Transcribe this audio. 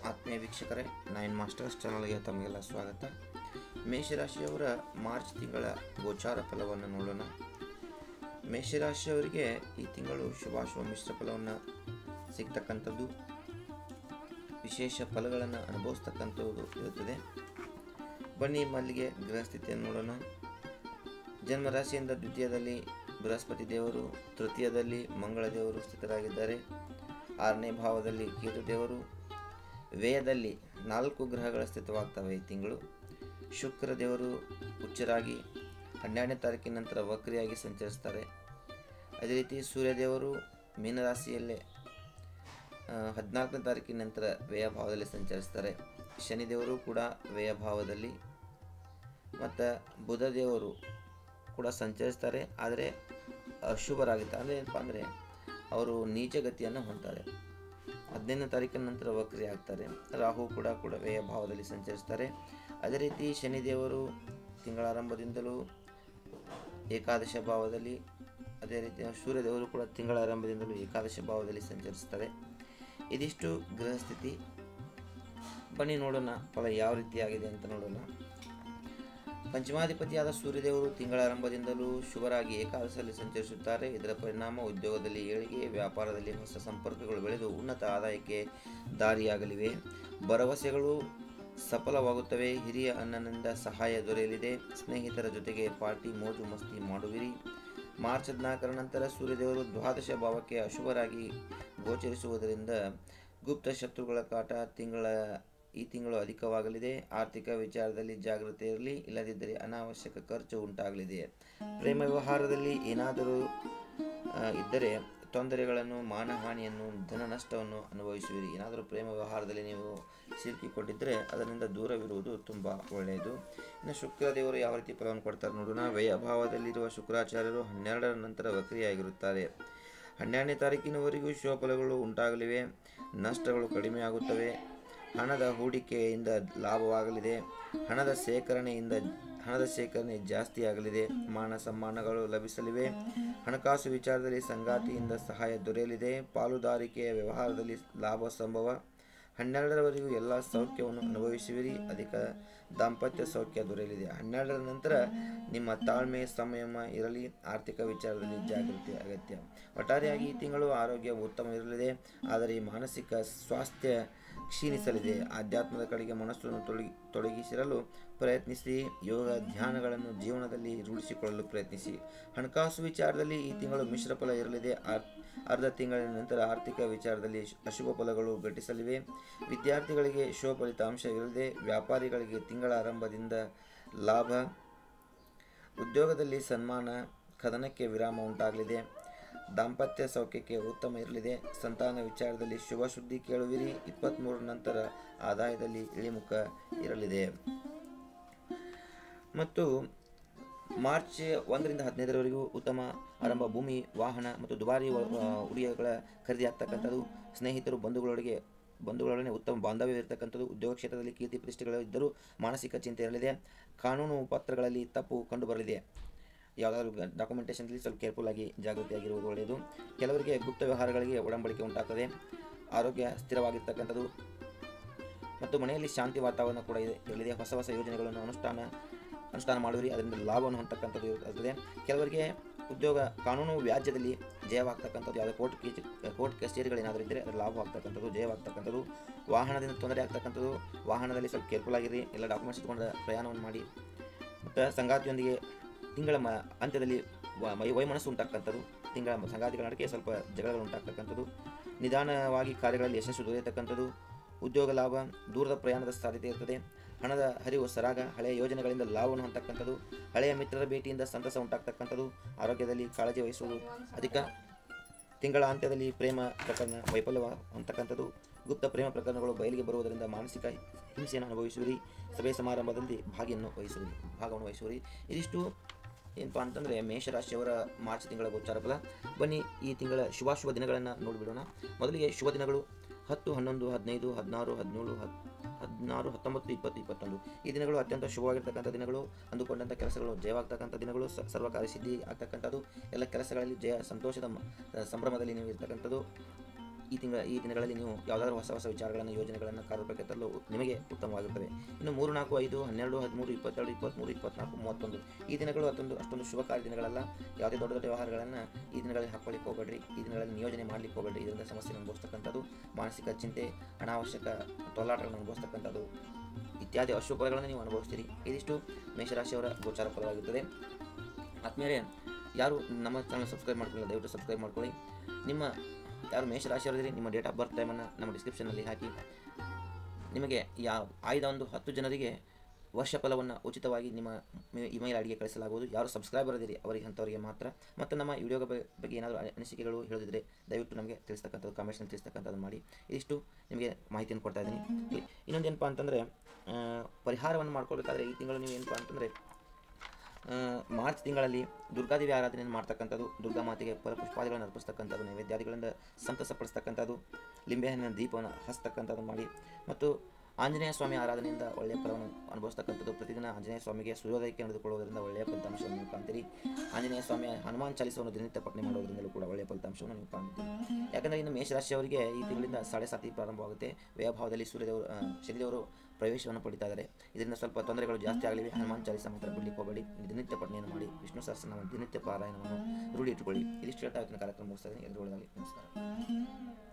ಆತ್ಮೀಯ ವೀಕ್ಷಕರೇ, nine masters ಚಾನಲ್ಗೆ ತಮಗೆಲ್ಲ ಸ್ವಾಗತ. ಮೇಷರಾಶಿಯವರ ಮಾರ್ಚ್ ತಿಂಗಳ ಗೋಚಾರ ಫಲವನ್ನು ನೋಡೋಣ. ಮೇಷರಾಶಿಯವರಿಗೆ ಈ ತಿಂಗಳು ಶುಭಾಶುಭ ಮಿಶ್ರ ಫಲವನ್ನು ಸಿಗ್ತಕ್ಕಂಥದ್ದು, ವಿಶೇಷ ಫಲಗಳನ್ನು ಅನುಭವಿಸ್ತಕ್ಕಂಥದ್ದು ಇರುತ್ತದೆ. ಬನ್ನಿ ಮಲ್ಲಿಗೆ ಗ್ರಹಸ್ಥಿತಿಯನ್ನು ನೋಡೋಣ. ಜನ್ಮರಾಶಿಯಿಂದ ದ್ವಿತೀಯದಲ್ಲಿ ಬೃಹಸ್ಪತಿ ದೇವರು, ತೃತೀಯದಲ್ಲಿ ಮಂಗಳ ದೇವರು ಸ್ಥಿತರಾಗಿದ್ದಾರೆ. 6ನೇ ಭಾವದಲ್ಲಿ ಕೇತು ದೇವರು, ವ್ಯಯದಲ್ಲಿ 4 ಗ್ರಹಗಳ ಸ್ಥಿತವಾಗ್ತವೆ. ಈ ತಿಂಗಳು ಶುಕ್ರ ದೇವರು ಉಚ್ಚರಾಗಿ 12ನೇ ತಾರೀಕಿನ ನಂತರ ವಕ್ರಿಯಾಗಿ ಸಂಚರಿಸ್ತಾರೆ. ಅದೇ ರೀತಿ ಸೂರ್ಯದೇವರು ಮೀನರಾಶಿಯಲ್ಲೇ 14ನೇ ತಾರೀಕಿನ ನಂತರ ವ್ಯಯ ಭಾವದಲ್ಲಿ ಸಂಚರಿಸ್ತಾರೆ. ಶನಿದೇವರು ಕೂಡ ವ್ಯಯ ಭಾವದಲ್ಲಿ, ಮತ್ತು ಬುಧ ದೇವರು ಕೂಡ ಸಂಚರಿಸ್ತಾರೆ. ಆದರೆ ಅಶುಭರಾಗಿರ್ತಾರೆ. ಅಂದರೆ ಏನಪ್ಪ ಅಂದರೆ ಅವರು ನೀಚ ಗತಿಯನ್ನು ಹೊಂದ್ತಾರೆ. 15ನೇ ತಾರೀಕಿನ ನಂತರ ವಕ್ರಿ ಆಗ್ತಾರೆ. ರಾಹು ಕೂಡ ವ್ಯಯ ಭಾವದಲ್ಲಿ ಸಂಚರಿಸ್ತಾರೆ. ಅದೇ ರೀತಿ ಶನಿದೇವರು ತಿಂಗಳ ಆರಂಭದಿಂದಲೂ ಏಕಾದಶ ಭಾವದಲ್ಲಿ, ಅದೇ ರೀತಿ ಸೂರ್ಯದೇವರು ಕೂಡ ತಿಂಗಳ ಆರಂಭದಿಂದಲೂ ಏಕಾದಶ ಭಾವದಲ್ಲಿ ಸಂಚರಿಸ್ತಾರೆ. ಇದಿಷ್ಟು ಗೃಹಸ್ಥಿತಿ. ಬನ್ನಿ ನೋಡೋಣ ಫಲ ಯಾವ ರೀತಿಯಾಗಿದೆ ಅಂತ ನೋಡೋಣ. ಪಂಚಮಾಧಿಪತಿಯಾದ ಸೂರ್ಯದೇವರು ತಿಂಗಳ ಆರಂಭದಿಂದಲೂ ಶುಭರಾಗಿ ಏಕಾದಶದಲ್ಲಿ ಸಂಚರಿಸುತ್ತಾರೆ. ಇದರ ಪರಿಣಾಮ ಉದ್ಯೋಗದಲ್ಲಿ ಏಳಿಗೆ, ವ್ಯಾಪಾರದಲ್ಲಿ ಹೊಸ ಸಂಪರ್ಕಗಳು ಬೆಳೆದು ಉನ್ನತ ಆದಾಯಕ್ಕೆ ದಾರಿಯಾಗಲಿವೆ. ಭರವಸೆಗಳು ಸಫಲವಾಗುತ್ತವೆ. ಹಿರಿಯ ಅಣ್ಣನಿಂದ ಸಹಾಯ ದೊರೆಯಲಿದೆ. ಸ್ನೇಹಿತರ ಜೊತೆಗೆ ಪಾರ್ಟಿ ಮೋಜು ಮಸ್ತಿ ಮಾಡುವಿರಿ. ಮಾರ್ಚ್ 14ರ ನಂತರ ಸೂರ್ಯದೇವರು ದ್ವಾದಶ ಭಾವಕ್ಕೆ ಅಶುಭರಾಗಿ ಗೋಚರಿಸುವುದರಿಂದ ಗುಪ್ತ ಶತ್ರುಗಳ ಕಾಟ ಈ ತಿಂಗಳು ಅಧಿಕವಾಗಲಿದೆ. ಆರ್ಥಿಕ ವಿಚಾರದಲ್ಲಿ ಜಾಗೃತಿ ಇರಲಿ, ಇಲ್ಲದಿದ್ದರೆ ಅನಾವಶ್ಯಕ ಖರ್ಚು ಉಂಟಾಗಲಿದೆ. ಪ್ರೇಮ ವ್ಯವಹಾರದಲ್ಲಿ ಏನಾದರೂ ಇದ್ದರೆ ತೊಂದರೆಗಳನ್ನು, ಮಾನಹಾನಿಯನ್ನು, ಧನ ನಷ್ಟವನ್ನು ಅನುಭವಿಸುವಿರಿ. ಏನಾದರೂ ಪ್ರೇಮ ವ್ಯವಹಾರದಲ್ಲಿ ನೀವು ಸಿಲುಕಿಕೊಂಡಿದ್ದರೆ ಅದರಿಂದ ದೂರವಿರುವುದು ತುಂಬ ಒಳ್ಳೆಯದು. ಇನ್ನು ಶುಕ್ರದೇವರು ಯಾವ ರೀತಿ ಫಲವನ್ನು ಕೊಡ್ತಾರೆ ನೋಡೋಣ. ವ್ಯಯಭಾವದಲ್ಲಿರುವ ಶುಕ್ರಾಚಾರ್ಯರು 12ರ ನಂತರ ವಕ್ರಿಯಾಗಿರುತ್ತಾರೆ. 12ನೇ ತಾರೀಕಿನವರೆಗೂ ಶುಭ ಫಲಗಳು ಉಂಟಾಗಲಿವೆ. ನಷ್ಟಗಳು ಕಡಿಮೆಯಾಗುತ್ತವೆ. ಹಣದ ಹೂಡಿಕೆಯಿಂದ ಲಾಭವಾಗಲಿದೆ. ಹಣದ ಸೇಕರಣೆ ಜಾಸ್ತಿಯಾಗಲಿದೆ. ಮಾನ ಸಮ್ಮಾನಗಳು ಲಭಿಸಲಿವೆ. ಹಣಕಾಸು ವಿಚಾರದಲ್ಲಿ ಸಂಗಾತಿಯಿಂದ ಸಹಾಯ ದೊರೆಯಲಿದೆ. ಪಾಲುದಾರಿಕೆಯ ವ್ಯವಹಾರದಲ್ಲಿ ಲಾಭ ಸಂಭವ. 12ರವರೆಗೂ ಎಲ್ಲ ಸೌಖ್ಯವನ್ನು ಅನುಭವಿಸುವಿರಿ. ಅಧಿಕ ದಾಂಪತ್ಯ ಸೌಖ್ಯ ದೊರೆಯಲಿದೆ. 12ರ ನಂತರ ನಿಮ್ಮ ತಾಳ್ಮೆ, ಸಂಯಮ ಇರಲಿ. ಆರ್ಥಿಕ ವಿಚಾರದಲ್ಲಿ ಜಾಗೃತಿ ಅಗತ್ಯ. ಒಟ್ಟಾರೆಯಾಗಿ ಈ ತಿಂಗಳು ಆರೋಗ್ಯ ಉತ್ತಮ ಇರಲಿದೆ, ಆದರೆ ಮಾನಸಿಕ ಸ್ವಾಸ್ಥ್ಯ ಕ್ಷೀಣಿಸಲಿದೆ. ಆಧ್ಯಾತ್ಮದ ಕಡೆಗೆ ಮನಸ್ಸನ್ನು ತೊಡಗಿಸಿರಲು ಪ್ರಯತ್ನಿಸಿ. ಯೋಗ ಧ್ಯಾನಗಳನ್ನು ಜೀವನದಲ್ಲಿ ರೂಢಿಸಿಕೊಳ್ಳಲು ಪ್ರಯತ್ನಿಸಿ. ಹಣಕಾಸು ವಿಚಾರದಲ್ಲಿ ಈ ತಿಂಗಳು ಮಿಶ್ರ ಫಲ ಇರಲಿದೆ. ಅರ್ಧ ತಿಂಗಳಿನ ನಂತರ ಆರ್ಥಿಕ ವಿಚಾರದಲ್ಲಿ ಅಶುಭ ಫಲಗಳು ಘಟಿಸಲಿವೆ. ವಿದ್ಯಾರ್ಥಿಗಳಿಗೆ ಶುಭ ಫಲಿತಾಂಶ ಇರಲಿದೆ. ವ್ಯಾಪಾರಿಗಳಿಗೆ ತಿಂಗಳ ಆರಂಭದಿಂದ ಲಾಭ. ಉದ್ಯೋಗದಲ್ಲಿ ಸನ್ಮಾನ, ಕದನಕ್ಕೆ ವಿರಾಮ ಉಂಟಾಗಲಿದೆ. ದಾಂಪತ್ಯ ಸೌಖ್ಯಕ್ಕೆ ಉತ್ತಮ ಇರಲಿದೆ. ಸಂತಾನ ವಿಚಾರದಲ್ಲಿ ಶುಭ ಸುದ್ದಿ ಕೇಳುವಿರಿ. 23ರ ನಂತರ ಆದಾಯದಲ್ಲಿ ಇಳಿಮುಖ ಇರಲಿದೆ. ಮತ್ತು ಮಾರ್ಚ್ 1ರಿಂದ 15ರವರೆಗೂ ಉತ್ತಮ ಆರಂಭ. ಭೂಮಿ, ವಾಹನ ಮತ್ತು ದುಬಾರಿ ಉಡುಗೆಗಳ ಖರೀದಿ ಆಗ್ತಕ್ಕಂಥದ್ದು. ಸ್ನೇಹಿತರು, ಬಂಧುಗಳೊಡನೆ ಉತ್ತಮ ಬಾಂಧವ್ಯವಿರತಕ್ಕಂಥದ್ದು. ಉದ್ಯೋಗ ಕ್ಷೇತ್ರದಲ್ಲಿ ಕೀರ್ತಿ ಪ್ರತಿಷ್ಠೆಗಳು ಇದ್ದರೂ ಮಾನಸಿಕ ಚಿಂತೆ ಇರಲಿದೆ. ಕಾನೂನು ಪತ್ರಗಳಲ್ಲಿ ತಪ್ಪು ಕಂಡುಬರಲಿದೆ. ಯಾವುದಾದ್ರೂ ಡಾಕ್ಯುಮೆಂಟೇಷನ್ನಲ್ಲಿ ಸ್ವಲ್ಪ ಕೇರ್ಫುಲ್ ಆಗಿ ಜಾಗೃತಿಯಾಗಿರುವುದು ಒಳ್ಳೆಯದು. ಕೆಲವರಿಗೆ ಗುಪ್ತ ವ್ಯವಹಾರಗಳಿಗೆ ಒಡಂಬಡಿಕೆ ಉಂಟಾಗ್ತದೆ. ಆರೋಗ್ಯ ಸ್ಥಿರವಾಗಿರ್ತಕ್ಕಂಥದ್ದು ಮತ್ತು ಮನೆಯಲ್ಲಿ ಶಾಂತಿ ವಾತಾವರಣ ಕೂಡ ಇರಲಿದೆ. ಹೊಸ ಯೋಜನೆಗಳನ್ನು ಅನುಷ್ಠಾನ ಮಾಡುವಿರಿ. ಅದರಿಂದ ಲಾಭವನ್ನು ಹೊಂದತಕ್ಕಂಥದ್ದು ಇರುತ್ತದೆ. ಕೆಲವರಿಗೆ ಉದ್ಯೋಗ, ಕಾನೂನು ವ್ಯಾಜ್ಯದಲ್ಲಿ ಜಯವಾಗ್ತಕ್ಕಂಥದ್ದು. ಯಾವುದೇ ಕೋರ್ಟ್ ಕಚೇರಿಗಳೇನಾದರೂ ಇದ್ದರೆ ಅದರ ಲಾಭವಾಗ್ತಕ್ಕಂಥದ್ದು, ಜಯವಾಗ್ತಕ್ಕಂಥದ್ದು. ವಾಹನದಿಂದ ತೊಂದರೆ ಆಗ್ತಕ್ಕಂಥದ್ದು. ವಾಹನದಲ್ಲಿ ಸ್ವಲ್ಪ ಕೇರ್ಫುಲ್ ಆಗಿರಿ. ಎಲ್ಲ ಡಾಕ್ಯುಮೆಂಟ್ಸ್ ಇಟ್ಕೊಂಡು ಪ್ರಯಾಣವನ್ನು ಮಾಡಿ. ಮತ್ತು ಸಂಗಾತಿಯೊಂದಿಗೆ ತಿಂಗಳ ಅಂತ್ಯದಲ್ಲಿ ವೈಮನಸ್ಸು ಉಂಟಾಗ್ತಕ್ಕಂಥದ್ದು. ಸಂಗಾತಿಗಳ ನಡುವೆ ಸ್ವಲ್ಪ ಜಗಳಗಳು ಉಂಟಾಗ್ತಕ್ಕಂಥದ್ದು. ನಿಧಾನವಾಗಿ ಕಾರ್ಯಗಳಲ್ಲಿ ಯಶಸ್ಸು ದೊರೆಯತಕ್ಕಂಥದ್ದು. ಉದ್ಯೋಗ ಲಾಭ, ದೂರದ ಪ್ರಯಾಣದ ಸಾಧ್ಯತೆ ಇರ್ತದೆ. ಹಣದ ಹರಿವು ಸರಾಗ. ಹಳೆಯ ಯೋಜನೆಗಳಿಂದ ಲಾಭವನ್ನು ಹೊಂದತಕ್ಕಂಥದ್ದು. ಹಳೆಯ ಮಿತ್ರರ ಭೇಟಿಯಿಂದ ಸಂತಸ ಉಂಟಾಗ್ತಕ್ಕಂಥದ್ದು. ಆರೋಗ್ಯದಲ್ಲಿ ಕಾಳಜಿ ವಹಿಸುವುದು ಅಧಿಕ. ತಿಂಗಳ ಅಂತ್ಯದಲ್ಲಿ ಪ್ರೇಮ ಪ್ರಕರಣ ವೈಫಲ್ಯ ಹೊಂದತಕ್ಕಂಥದ್ದು. ಗುಪ್ತ ಪ್ರೇಮ ಪ್ರಕರಣಗಳು ಬಯಲಿಗೆ ಬರುವುದರಿಂದ ಮಾನಸಿಕ ಹಿಂಸೆಯನ್ನು ಅನುಭವಿಸುವಿರಿ. ಸಭೆ ಸಮಾರಂಭದಲ್ಲಿ ಭಾಗವನ್ನು ವಹಿಸುವಿರಿ. ಇದಿಷ್ಟು ಏನಪ್ಪ ಅಂತಂದರೆ ಮೇಷರಾಶಿಯವರ ಮಾರ್ಚ್ ತಿಂಗಳ ಗೋಚಾರ ಫಲ. ಬನ್ನಿ ಈ ತಿಂಗಳ ಶುಭಾಶುಭ ದಿನಗಳನ್ನು ನೋಡಿಬಿಡೋಣ. ಮೊದಲಿಗೆ ಶುಭ ದಿನಗಳು 10, 11, 15, 16, 17, 16, 19, 20, 21. ಈ ದಿನಗಳು ಅತ್ಯಂತ ಶುಭವಾಗಿರ್ತಕ್ಕಂಥ ದಿನಗಳು. ಅಂದುಕೊಂಡಂಥ ಕೆಲಸಗಳು ಜಯವಾಗ್ತಕ್ಕಂಥ ದಿನಗಳು. ಸರ್ವಕಾರ್ಯ ಸಿದ್ಧಿ ಆಗ್ತಕ್ಕಂಥದ್ದು. ಎಲ್ಲ ಕೆಲಸಗಳಲ್ಲಿ ಜಯ, ಸಂತೋಷದ ಸಂಭ್ರಮದಲ್ಲಿ ನೀವು ಇರ್ತಕ್ಕಂಥದ್ದು. ಈ ದಿನಗಳಲ್ಲಿ ನೀವು ಯಾವುದಾದ್ರೂ ಹೊಸ ವಿಚಾರಗಳನ್ನು ಯೋಜನೆಗಳನ್ನು ಕಾರ್ಯರೂಪಕ್ಕೆ ತರಲು ನಿಮಗೆ ಉತ್ತಮವಾಗಿರುತ್ತದೆ. ಇನ್ನು 3, 4, 5, 12, 13, 22, 23, 24, 31 ಈ ದಿನಗಳು ಅಷ್ಟೊಂದು ಶುಭಕಾರಿ ದಿನಗಳಲ್ಲ. ಯಾವುದೇ ದೊಡ್ಡ ವ್ಯವಹಾರಗಳನ್ನು ಈ ದಿನಗಳಲ್ಲಿ ಹಾಕ್ಕೊಳ್ಳಿಕ್ಕೆ ಹೋಗಬೇಡ್ರಿ. ಈ ದಿನಗಳಲ್ಲಿ ನಿಯೋಜನೆ ಮಾಡಲಿಕ್ಕೆ ಹೋಗಬೇಡ್ರಿ. ಇದರಿಂದ ಸಮಸ್ಯೆ ಅನುಭವಿಸ್ತಕ್ಕಂಥದ್ದು, ಮಾನಸಿಕ ಚಿಂತೆ, ಅನಾವಶ್ಯಕ ತೊಲಾಟಗಳನ್ನು ಅನುಭವಿಸ್ತಕ್ಕಂಥದ್ದು ಇತ್ಯಾದಿ ಅಶುಭಗಳನ್ನು ನೀವು ಅನುಭವಿಸ್ತೀರಿ. ಇದಿಷ್ಟು ಮೇಷರಾಶಿಯವರ ಗೋಚಾರ ಫಲವಾಗಿರುತ್ತದೆ. ಆತ್ಮೀಯರೇ, ಯಾರು ನಮ್ಮ ಚಾನಲ್ ಸಬ್ಸ್ಕ್ರೈಬ್ ಮಾಡ್ಕೊಳ್ಳಿ, ದಯವಿಟ್ಟು ಸಬ್ಸ್ಕ್ರೈಬ್ ಮಾಡ್ಕೊಳ್ಳಿ. ಯಾರು ಮೇಷರಾಶಿಯವರಿದ್ದೀರಿ, ನಿಮ್ಮ ಡೇಟ್ ಆಫ್ ಬರ್ತ್ ಟೈಮನ್ನು ನಮ್ಮ ಡಿಸ್ಕ್ರಿಪ್ಷನಲ್ಲಿ ಹಾಕಿ. ನಿಮಗೆ ಆಯ್ದ ಒಂದು 10 ಜನರಿಗೆ ವರ್ಷ ಫಲವನ್ನು ಉಚಿತವಾಗಿ ನಿಮ್ಮ ಇಮೇಲ್ ಐಡಿಗೆ ಕಳಿಸಲಾಗುವುದು. ಯಾರು ಸಬ್ಸ್ಕ್ರೈಬರ್ ಇದ್ದೀರಿ ಅಂಥವರಿಗೆ ಮಾತ್ರ. ಮತ್ತು ನಮ್ಮ ವಿಡಿಯೋ ಬಗ್ಗೆ ಏನಾದರೂ ಅನಿಸಿಕೆಗಳು ಹೇಳಿದ್ರೆ ದಯವಿಟ್ಟು ನಮಗೆ ತಿಳಿಸ್ತಕ್ಕಂಥದ್ದು, ಕಾಮೆಂಟ್ಸ್ನಲ್ಲಿ ತಿಳಿಸ್ತಕ್ಕಂಥದ್ದು ಮಾಡಿ. ಇದಿಷ್ಟು ನಿಮಗೆ ಮಾಹಿತಿಯನ್ನು ಕೊಡ್ತಾ ಇದ್ದೀನಿ. ಇನ್ನೊಂದು ಏನಪ್ಪ ಅಂತಂದರೆ, ಪರಿಹಾರವನ್ನು ಮಾಡ್ಕೊಳ್ಬೇಕಾದ್ರೆ ಈ ತಿಂಗಳು ನೀವು ಏನಪ್ಪ ಅಂತಂದರೆ, ಮಾರ್ಚ್ ತಿಂಗಳಲ್ಲಿ ದುರ್ಗಾದೇವಿ ಆರಾಧನೆಯನ್ನು ಮಾಡ್ತಕ್ಕಂಥದ್ದು, ದುರ್ಗಾ ಮಾತೆಗೆ ಫಲಪುಷ್ಪಾದಿಗಳನ್ನು ಅರ್ಪಿಸ್ತಕ್ಕಂಥದ್ದು, ನೈವೇದ್ಯಾದಿಗಳಿಂದ ಸಂತಸಪಡಿಸ್ತಕ್ಕಂಥದ್ದು, ಲಿಂಬೆಹಣ್ಣಿನ ದೀಪವನ್ನು ಹಚ್ಚತಕ್ಕಂಥದ್ದು ಮಾಡಿ. ಮತ್ತು ಆಂಜನೇಯ ಸ್ವಾಮಿ ಆರಾಧನೆಯಿಂದ ಒಳ್ಳೆಯ ಫಲವನ್ನು ಅನುಭವಿಸ್ತಕ್ಕಂಥದ್ದು. ಪ್ರತಿದಿನ ಆಂಜನೇಯ ಸ್ವಾಮಿಗೆ ಸೂರ್ಯೋದಯಕ್ಕೆ ನಡೆದುಕೊಳ್ಳುವುದರಿಂದ ಒಳ್ಳೆಯ ಫಲಿತಾಂಶವನ್ನು ನೀವು ಕಾಣ್ತೀರಿ. ಆಂಜನೇಯ ಸ್ವಾಮಿಯ ಹನುಮಾನ್ ಚಾಲಿಸವನ್ನು ದಿನನಿತ್ಯ ಪಠನೆ ಮಾಡೋದ್ರಿಂದಲೂ ಕೂಡ ಒಳ್ಳೆಯ ಫಲಿತಾಂಶವನ್ನು ನೀವು ಕಾಣ್ತೀರಿ. ಯಾಕಂದರೆ ಇನ್ನು ಮೇಷರಾಶಿಯವರಿಗೆ ಈ ತಿಂಗಳಿಂದ 7.5 ಪ್ರಾರಂಭವಾಗುತ್ತೆ. ವ್ಯಯಭಾವದಲ್ಲಿ ಶನಿದೇವರು ಪ್ರವೇಶವನ್ನು ಪಡಿತಾ ಇದ್ದಾರೆ. ಇದರಿಂದ ಸ್ವಲ್ಪ ತೊಂದರೆಗಳು ಜಾಸ್ತಿ ಆಗಲಿವೆ. ಹನುಮಾನ್ ಚಾಲಿಸ ಮಾತ್ರ ಬಿಡಲಿಕ್ಕೆ ಹೋಗಬೇಡಿ. ದಿನನಿತ್ಯ ಪಠನೆಯನ್ನು ಮಾಡಿ, ವಿಷ್ಣು ಸಹಸ್ರನಾಮ ದಿನನಿತ್ಯ ಪಾರಾಯಣವನ್ನು ರೂಢಿ ಇಟ್ಟುಕೊಳ್ಳಿ. ಇದಿಷ್ಟು ಹೇಳ್ತಾ ಇವತ್ತಿನ ಕಾರ್ಯಕ್ರಮ ಮುಗಿಸ್ತಾ ಇದ್ದೀನಿ. ಎಲ್ಲರೂ ಒಳ್ಳೆಯದಾಗಲಿ. ನಮಸ್ಕಾರ.